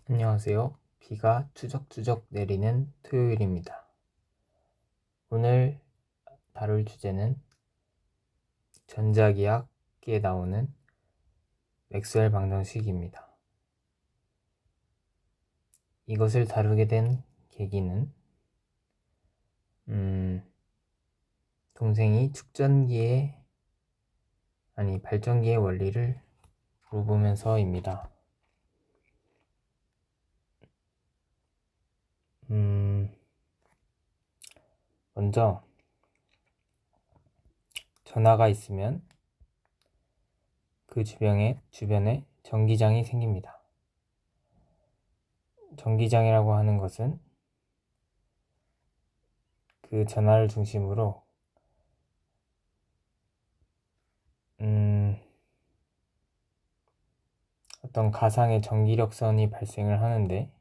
안녕하세요. 비가 추적추적 내리는 토요일입니다. 오늘 다룰 주제는 전자기학에 나오는 맥스웰 방정식입니다. 이것을 다루게 된 계기는 동생이 발전기의 원리를 물어보면서입니다. 먼저 전화가 있으면 그 주변에 전기장이 생깁니다. 전기장이라고 하는 것은 그 전화를 중심으로 어떤 가상의 전기력선이 발생을 하는데,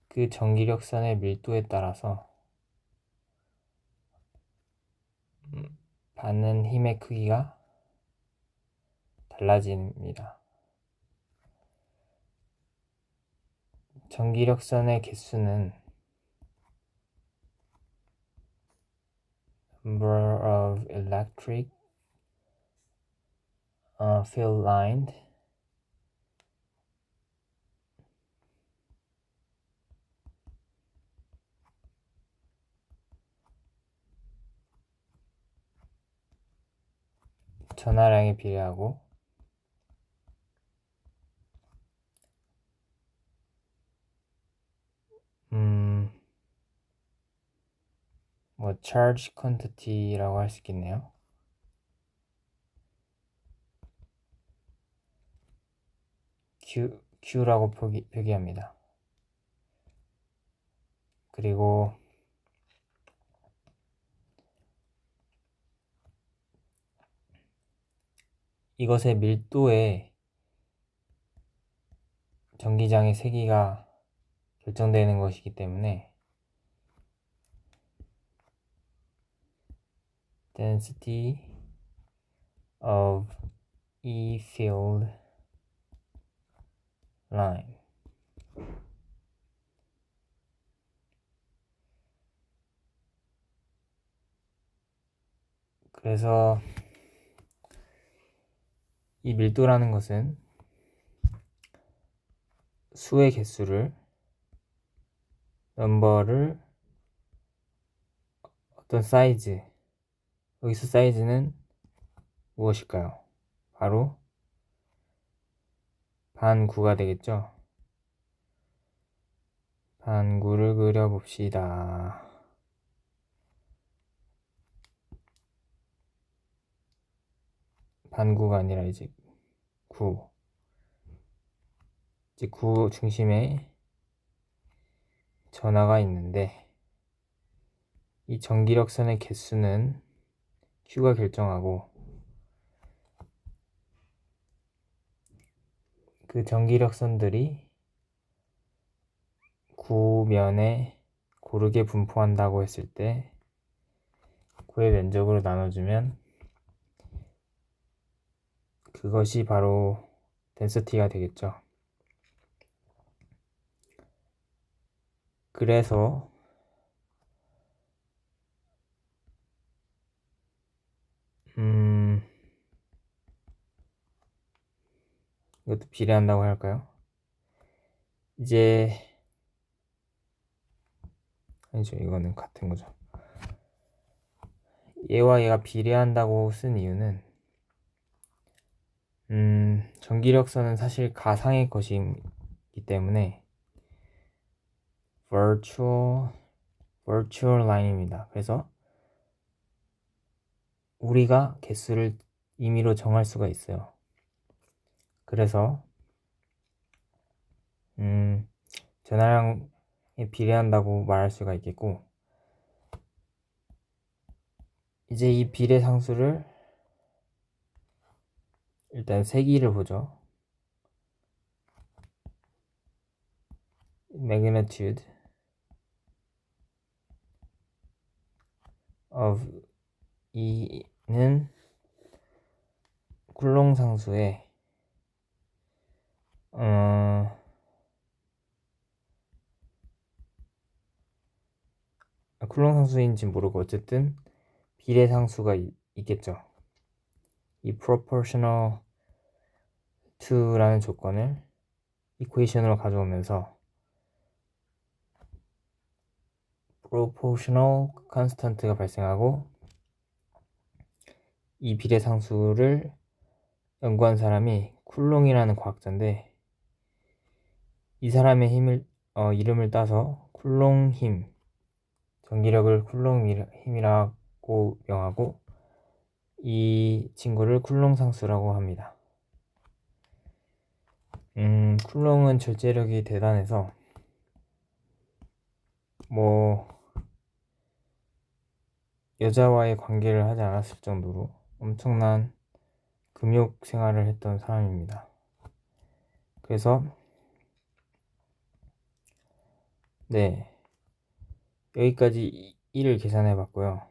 그 전기력선의 밀도에 따라서 받는 힘의 크기가 달라집니다. 전기력선의 개수는 number of electric field lined 전하량에 비례하고 charge quantity라고 할 수 있겠네요. Q라고 표기합니다. 그리고 이것의 밀도에 전기장의 세기가 결정되는 것이기 때문에 density of E field line. 그래서 이 밀도라는 것은 수의 개수를 넘버를 어떤 사이즈, 여기서 사이즈는 무엇일까요? 바로 반구가 되겠죠? 반구를 그려봅시다. 반구가 아니라 이제 구. 이제 구 중심에 전하가 있는데, 이 전기력선의 개수는 Q가 결정하고, 그 전기력선들이 구면에 고르게 분포한다고 했을 때 구의 면적으로 나눠주면 그것이 바로 덴서티가 되겠죠. 그래서 이것도 비례한다고 할까요? 이제 아니죠, 이거는 같은 거죠. 얘와 얘가 비례한다고 쓴 이유는 전기력선은 사실 가상의 것이기 때문에 virtual line입니다. 그래서 우리가 개수를 임의로 정할 수가 있어요. 그래서 전하량에 비례한다고 말할 수가 있겠고, 이제 이 비례 상수를 일단 세기를 보죠. magnitude of E는 쿨롱 상수의 쿨롱 상수인지 모르고 어쨌든 비례상수가 있겠죠. 이 proportional to라는 조건을 이퀘이션으로 가져오면서 proportional constant가 발생하고 이 비례상수를 연구한 사람이 쿨롱이라는 과학자인데 이 사람의 이름을 따서 쿨롱 힘, 전기력을 쿨롱 힘이라고 명하고 이 친구를 쿨롱 상수라고 합니다. 쿨롱은 절제력이 대단해서 여자와의 관계를 하지 않았을 정도로 엄청난 금욕 생활을 했던 사람입니다. 그래서 네, 여기까지 1을 계산해 봤고요.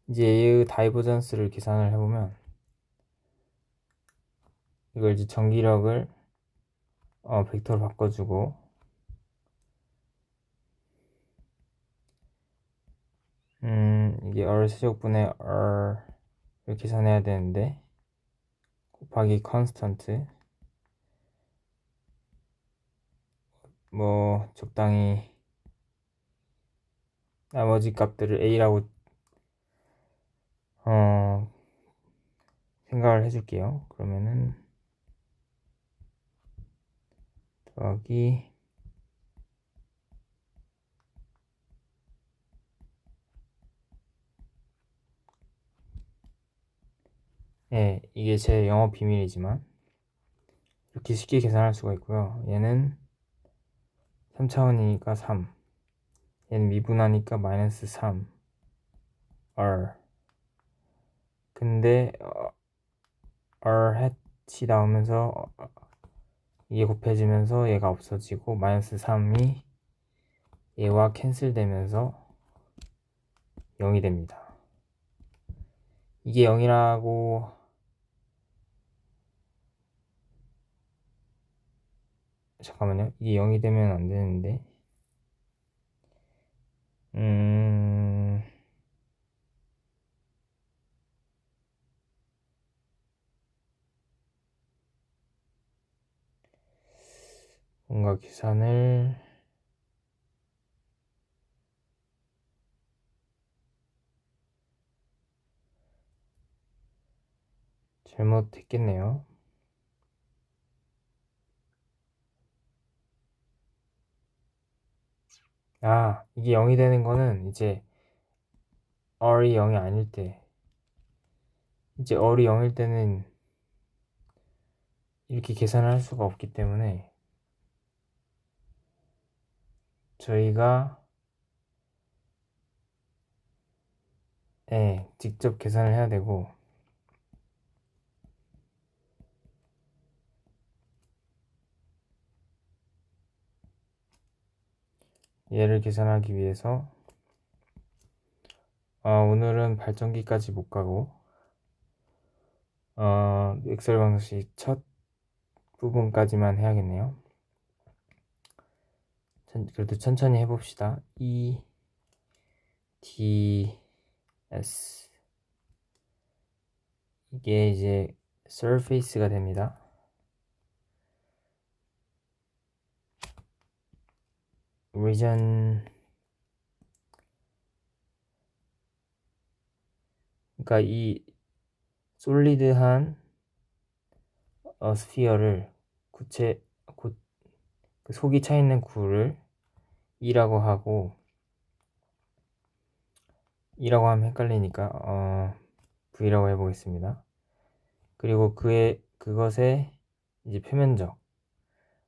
이제 이 다이버전스를 계산을 해보면 이걸 이제 전기력을 벡터로 바꿔주고 이게 R 세제곱분의 R을 계산해야 되는데 곱하기 컨스턴트 적당히 나머지 값들을 A라고 생각을 해줄게요. 그러면은 더하기 네, 이게 제 영업 비밀이지만 이렇게 쉽게 계산할 수가 있고요. 얘는 3차원이니까 3, 얘는 미분하니까 마이너스 3 R. 근데 R hat이 나오면서 이게 곱해지면서 얘가 없어지고 마이너스 3이 얘와 캔슬되면서 0이 됩니다. 이게 0이라고 잠깐만요. 이게 0이 되면 안 되는데 뭔가 계산을 잘못했겠네요. 이게 0이 되는 거는 이제 R이 0이 아닐 때, 이제 R이 0일 때는 이렇게 계산을 할 수가 없기 때문에 저희가 직접 계산을 해야 되고 얘를 계산하기 위해서 오늘은 발전기까지 못 가고 엑셀 방식 첫 부분까지만 해야겠네요. 그래도 천천히 해봅시다. E D S 이게 이제 surface가 됩니다. region 그러니까 이 솔리드한 스피어를 그 속이 차 있는 구를 E라고 하고 E라고 하면 헷갈리니까 V라고 해보겠습니다. 그리고 그것의 이제 표면적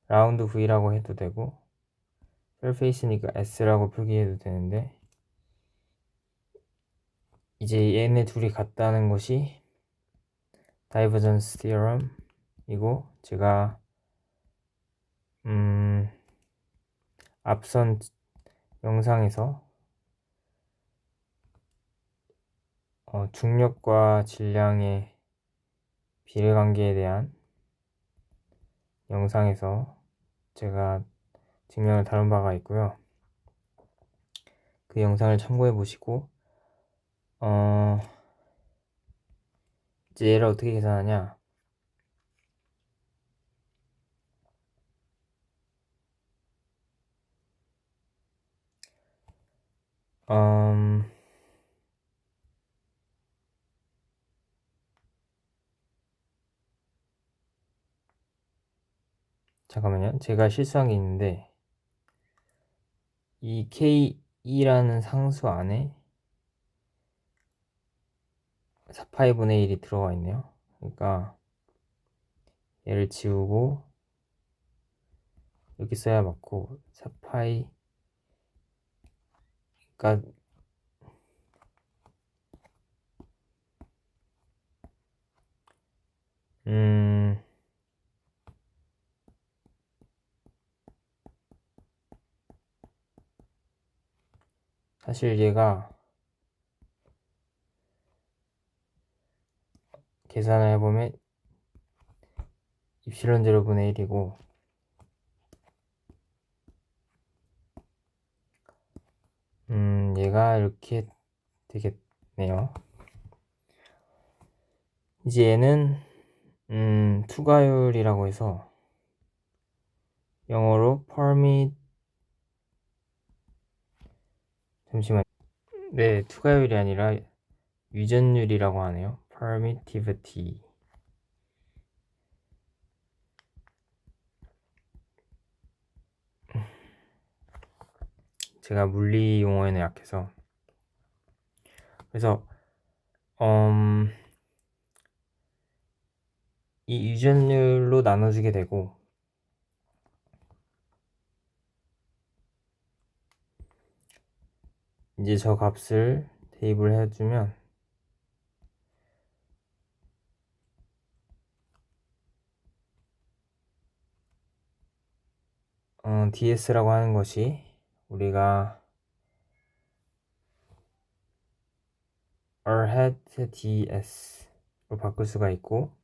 라운드 V라고 해도 되고 surface니까 S라고 표기해도 되는데 이제 얘네 둘이 같다는 것이 다이버전스 theorem이고 제가 앞선 영상에서 중력과 질량의 비례관계에 대한 영상에서 제가 증명을 다룬 바가 있고요. 그 영상을 참고해 보시고 이제 얘를 어떻게 계산하냐? 잠깐만요. 제가 실수한 게 있는데 이 K2라는 상수 안에 4파이분의 1이 들어가 있네요. 그러니까 얘를 지우고 여기 써야 맞고 4파이 그러니까 사실 얘가 계산을 해보면 입실론 제로분의 1이고 얘가 이렇게 되겠네요. 이제 얘는 투가율이라고 해서 영어로 잠시만. 네, 투가율이 아니라 유전율이라고 하네요. permittivity. 제가 물리 용어에는 약해서. 그래서 이 유전율로 나눠주게 되고 이제 저 값을 대입을 해주면 DS라고 하는 것이 우리가 Rhat DS로 바꿀 수가 있고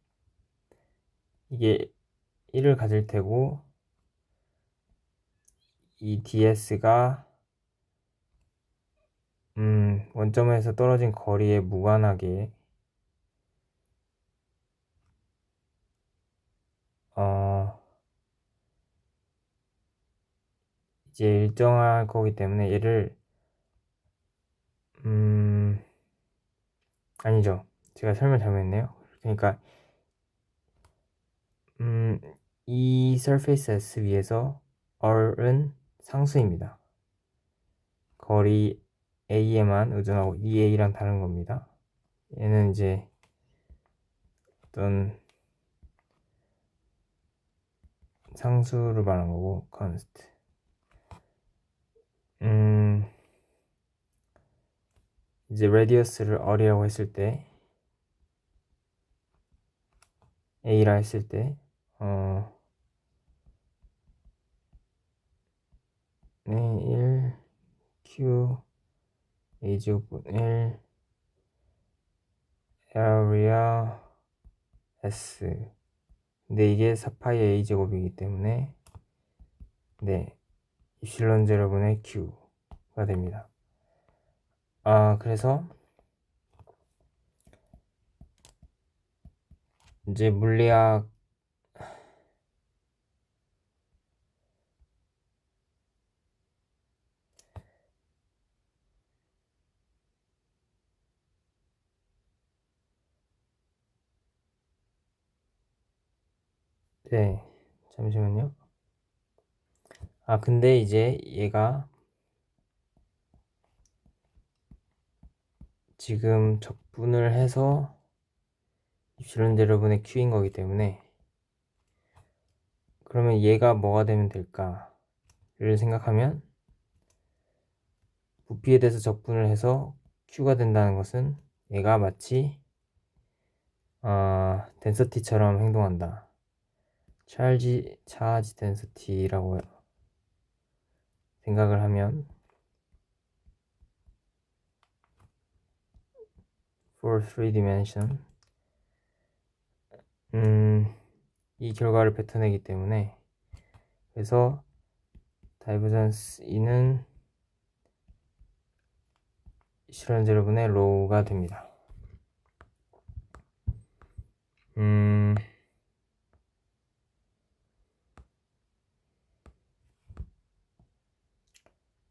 이게 1을 가질 테고 이 DS가 원점에서 떨어진 거리에 무관하게 이제 일정할 거기 때문에 얘를 아니죠. 제가 설명 잘못했네요. 그러니까 이 surface S 위에서 R은 상수입니다. 거리 A에만 의존하고 이 A랑 다른 겁니다. 얘는 이제 어떤 상수를 말한 거고 const. 이제 radius를 R이라고 했을 때 A라 했을 때 네, 1 Q A제곱 1 area S. 근데 이게 4파이 A제곱이기 때문에 네, 입실론 제로분의 Q가 됩니다. 그래서 이제 물리학 네, 잠시만요. 근데 이제 얘가 지금 적분을 해서 입실론 제로분의 Q인 거기 때문에 그러면 얘가 뭐가 되면 될까를 생각하면 부피에 대해서 적분을 해서 Q가 된다는 것은 얘가 마치 덴서티처럼 행동한다. 차지 덴서티라고 생각을 하면 for 3dimension 이 결과를 뱉어내기 때문에 그래서 divergence e는 실현 제로분의 row가 됩니다.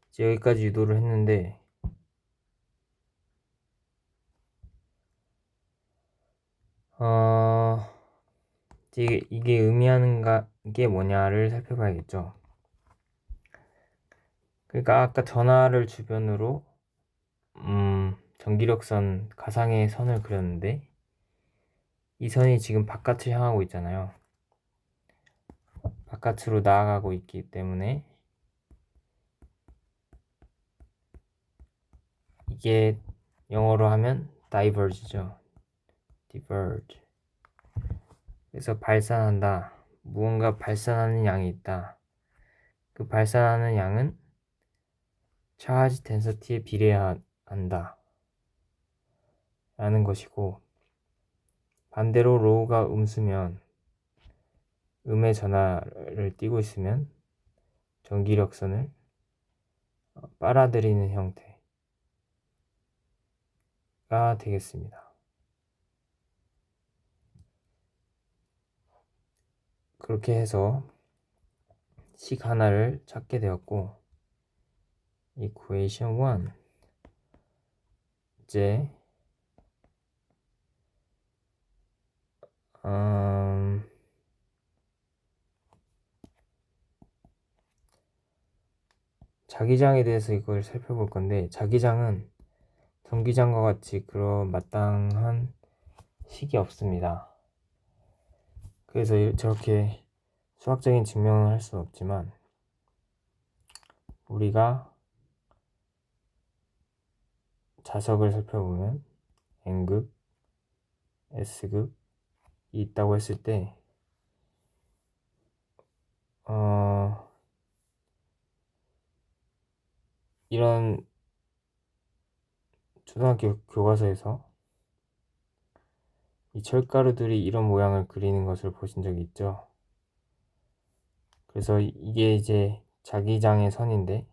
이제 여기까지 유도를 했는데 이게 의미하는 게 뭐냐를 살펴봐야겠죠. 그러니까 아까 전하를 주변으로 전기력선 가상의 선을 그렸는데 이 선이 지금 바깥을 향하고 있잖아요. 바깥으로 나아가고 있기 때문에 이게 영어로 하면 diverge죠. diverge. 그래서 발산한다. 무언가 발산하는 양이 있다. 그 발산하는 양은 차지 덴서티에 비례한다. 라는 것이고, 반대로 로우가 음수면 음의 전하를 띠고 있으면 전기력선을 빨아들이는 형태가 되겠습니다. 그렇게 해서 식 하나를 찾게 되었고, equation 1 이제 자기장에 대해서 이걸 살펴볼 건데, 자기장은 전기장과 같이 그런 마땅한 식이 없습니다. 그래서 저렇게 수학적인 증명을 할 수는 없지만 우리가 자석을 살펴보면 N극, S극이 있다고 했을 때 이런 초등학교 교과서에서 이 철가루들이 이런 모양을 그리는 것을 보신 적이 있죠. 그래서 이게 이제 자기장의 선인데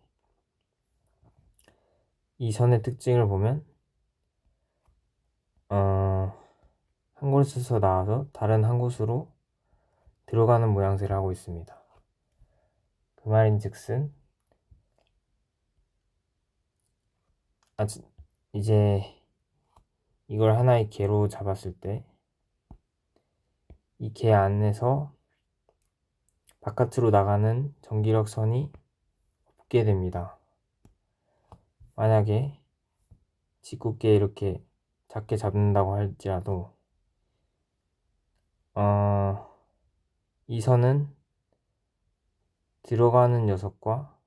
이 선의 특징을 보면 한 곳에서 나와서 다른 한 곳으로 들어가는 모양새를 하고 있습니다. 그 말인즉슨 이제 이걸 하나의 개로 잡았을 때 이 개 안에서 바깥으로 나가는 전기력 선이 없게 됩니다. 만약에 짓궂게 이렇게 작게 잡는다고 할지라도 이 선은 들어가는 녀석과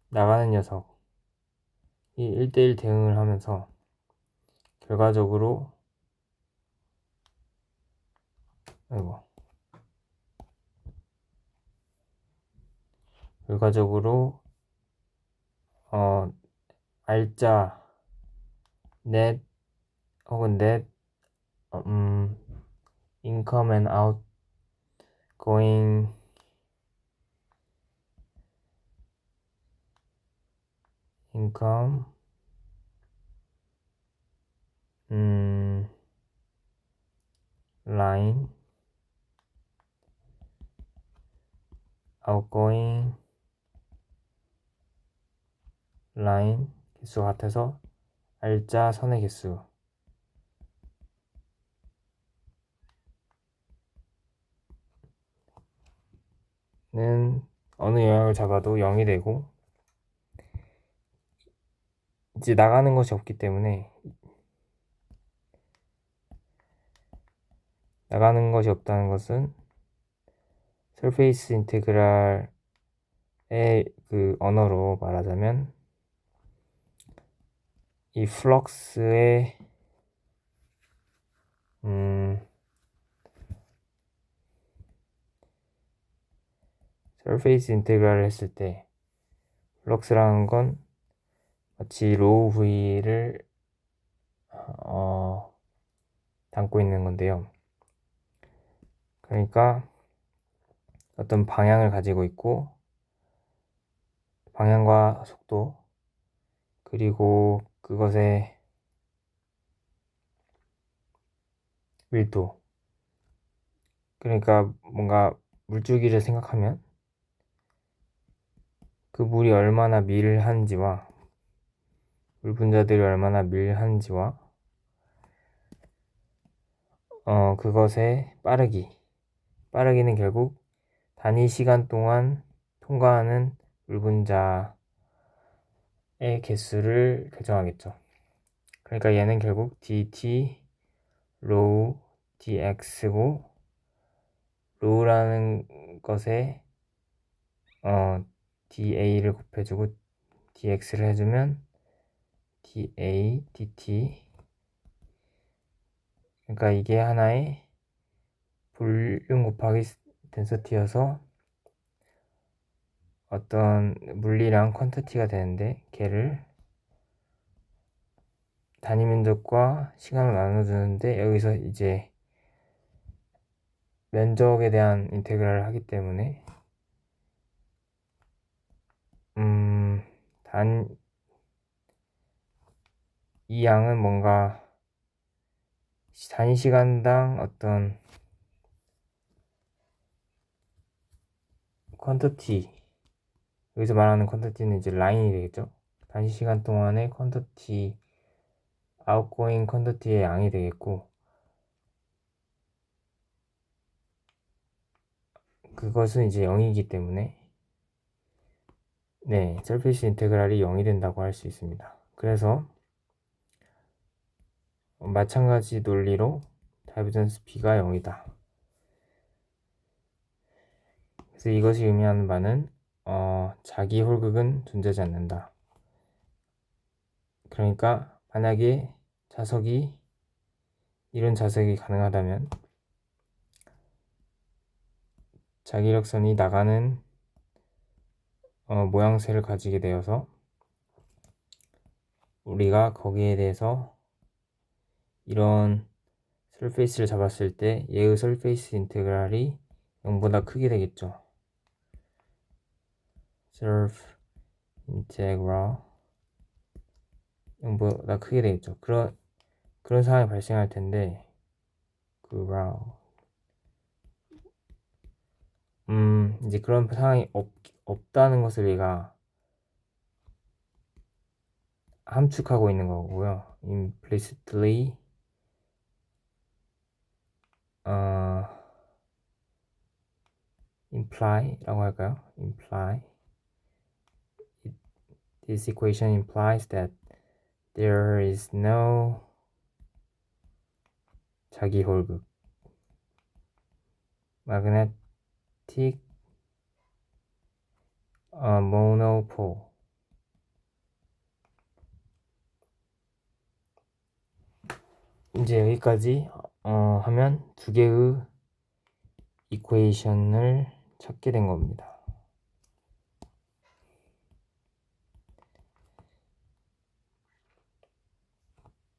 나가는 녀석이 1대1 대응을 하면서 결과적으로 알짜 net 혹은 net income and outgoing income line outgoing line 개수 같아서 알짜 선의 개수는 어느 영역을 잡아도 0이 되고 이제 나가는 것이 없기 때문에 나가는 것이 없다는 것은 서페이스 인테그랄의 그 언어로 말하자면 이 플럭스의 서페이스 인테그랄을 했을 때 플럭스라는 건 마치 로우 V를 담고 있는 건데요. 그러니까 어떤 방향을 가지고 있고, 방향과 속도, 그리고 그것의 밀도. 그러니까 뭔가 물줄기를 생각하면 그 물이 얼마나 밀한지와 물 분자들이 얼마나 밀한지와 그것의 빠르기는 결국 단위 시간 동안 통과하는 물 분자의 개수를 결정하겠죠. 그러니까 얘는 결국 dt 로우 dx고, 로우라는 것에 da를 곱해주고 dx를 해주면 da dt. 그러니까 이게 하나의 볼륨 곱하기 덴서티여서 어떤 물리량 퀀터티가 되는데, 걔를 단위 면적과 시간으로 나눠주는데, 여기서 이제 면적에 대한 인테그랄을 하기 때문에 이 양은 뭔가 단위 시간당 어떤 퀀터티, 여기서 말하는 퀀터티는 이제 라인이 되겠죠. 단위 시간 동안의 퀀터티, 아웃고잉 퀀터티의 양이 되겠고, 그것은 이제 0이기 때문에 네, 서페이스 인테그랄이 0이 된다고 할 수 있습니다. 그래서 마찬가지 논리로 다이버전스 B가 0이다. 그래서 이것이 의미하는 바는 자기 홀극은 존재하지 않는다. 그러니까 만약에 이런 자석이 가능하다면 자기력선이 나가는 모양새를 가지게 되어서 우리가 거기에 대해서 이런 설페이스를 잡았을 때 얘의 설페이스 인테그랄이 0보다 크게 되겠죠. surf 인테그랄 0보다 크게 되겠죠. 그런 상황이 발생할 텐데, 이제 그런 상황이 없다는 것을 얘가 함축하고 있는 거고요. implicitly imply라고 할까요? This equation implies that there is no 자기 홀극 magnetic monopole. 이제 여기까지 하면 두 개의 이퀘이션을 찾게 된 겁니다.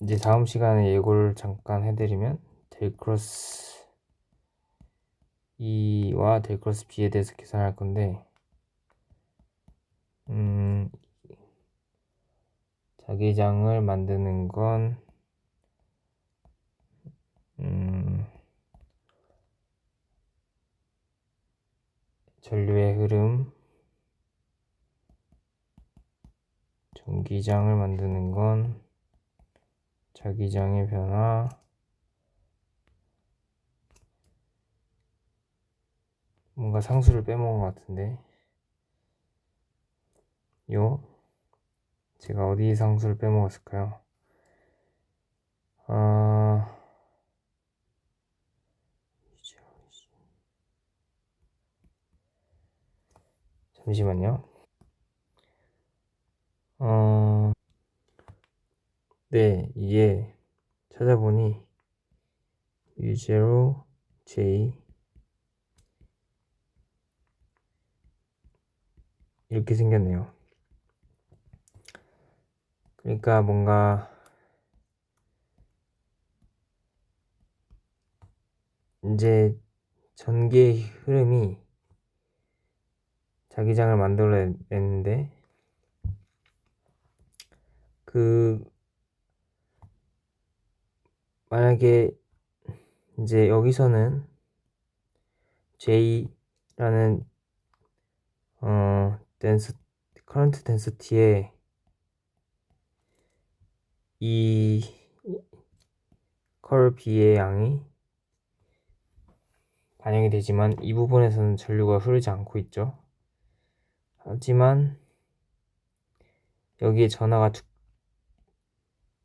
이제 다음 시간에 예고를 잠깐 해드리면 델 크로스 E와 델 크로스 B에 대해서 계산할 건데, 자기장을 만드는 건 전류의 흐름, 전기장을 만드는 건 자기장의 변화, 뭔가 상수를 빼먹은 것 같은데, 제가 어디 상수를 빼먹었을까요? 잠시만요. 네, 이게 찾아보니 U0J 이렇게 생겼네요. 그러니까 뭔가 이제 전기의 흐름이 자기장을 만들어냈는데 만약에 이제 여기서는 J라는 current density에 이 컬 B의 양이 반영이 되지만 이 부분에서는 전류가 흐르지 않고 있죠. 하지만 여기에 전하가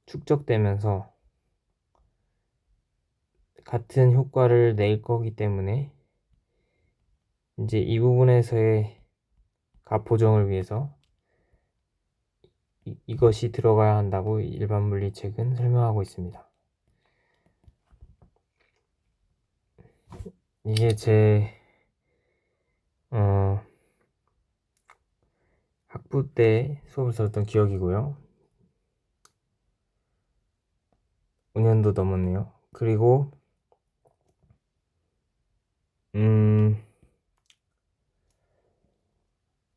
축적되면서 같은 효과를 낼 거기 때문에 이제 이 부분에서의 값 보정을 위해서 이것이 들어가야 한다고 일반 물리책은 설명하고 있습니다. 이게 제 학부 때 수업을 들었던 기억이고요. 5년도 넘었네요. 그리고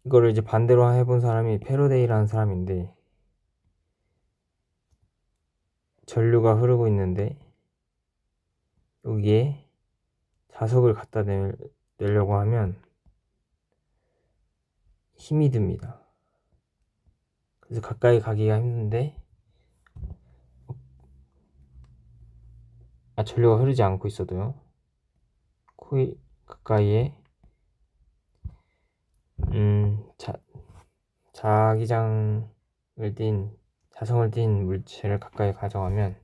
이거를 이제 반대로 해본 사람이 패러데이라는 사람인데, 전류가 흐르고 있는데 여기에 자석을 갖다 내려고 하면 힘이 듭니다. 그래서 가까이 가기가 힘든데 전류가 흐르지 않고 있어도요, 코일 가까이에 자기장을 띤 자성을 띤 물체를 가까이 가져가면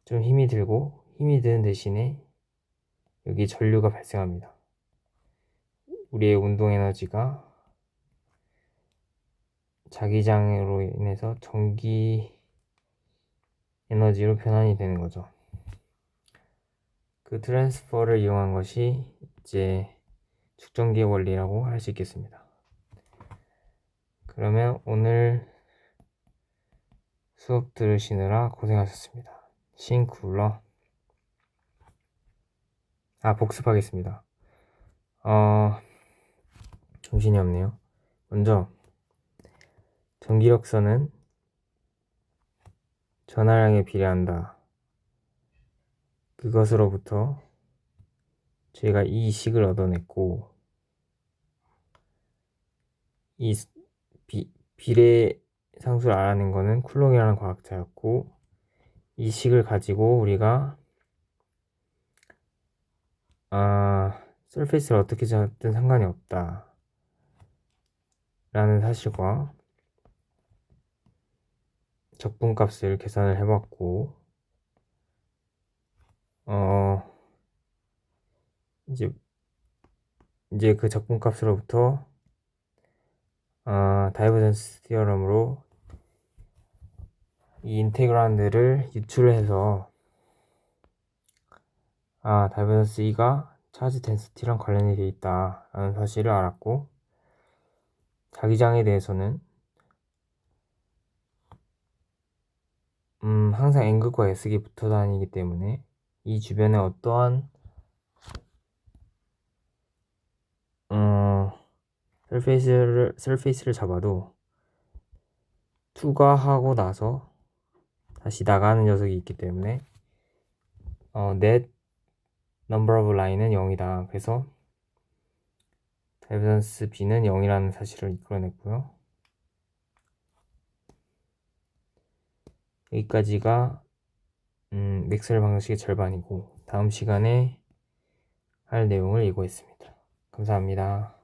좀 힘이 들고, 힘이 드는 대신에 여기 전류가 발생합니다. 우리의 운동 에너지가 자기장으로 인해서 전기 에너지로 변환이 되는 거죠. 그 트랜스퍼를 이용한 것이 이제 축전기의 원리라고 할 수 있겠습니다. 그러면 오늘 수업 들으시느라 고생하셨습니다. 싱쿨러. 복습하겠습니다. 정신이 없네요. 먼저 전기력선은 전하량에 비례한다. 그것으로부터 저희가 이 식을 얻어냈고, 이 비례 상수를 알아낸 거는 쿨롱이라는 과학자였고, 이 식을 가지고 우리가 서페이스를 어떻게 잡든 상관이 없다 라는 사실과 적분값을 계산을 해봤고, 이제 그 적분값으로부터 다이버전스 티어럼으로 이 인테그란드를 유출해서 다이버전스 E가 차지 덴시티랑 관련이 되어 있다 라는 사실을 알았고, 자기장에 대해서는 항상 N극과 S극이 붙어 다니기 때문에 이 주변에 어떠한 서페이스를 잡아도 투과하고 나서 다시 나가는 녀석이 있기 때문에 net number of line은 0이다. 그래서 다이버전스 B는 0이라는 사실을 이끌어냈고요. 여기까지가 맥스웰 방정식의 절반이고, 다음 시간에 할 내용을 예고했습니다. 감사합니다.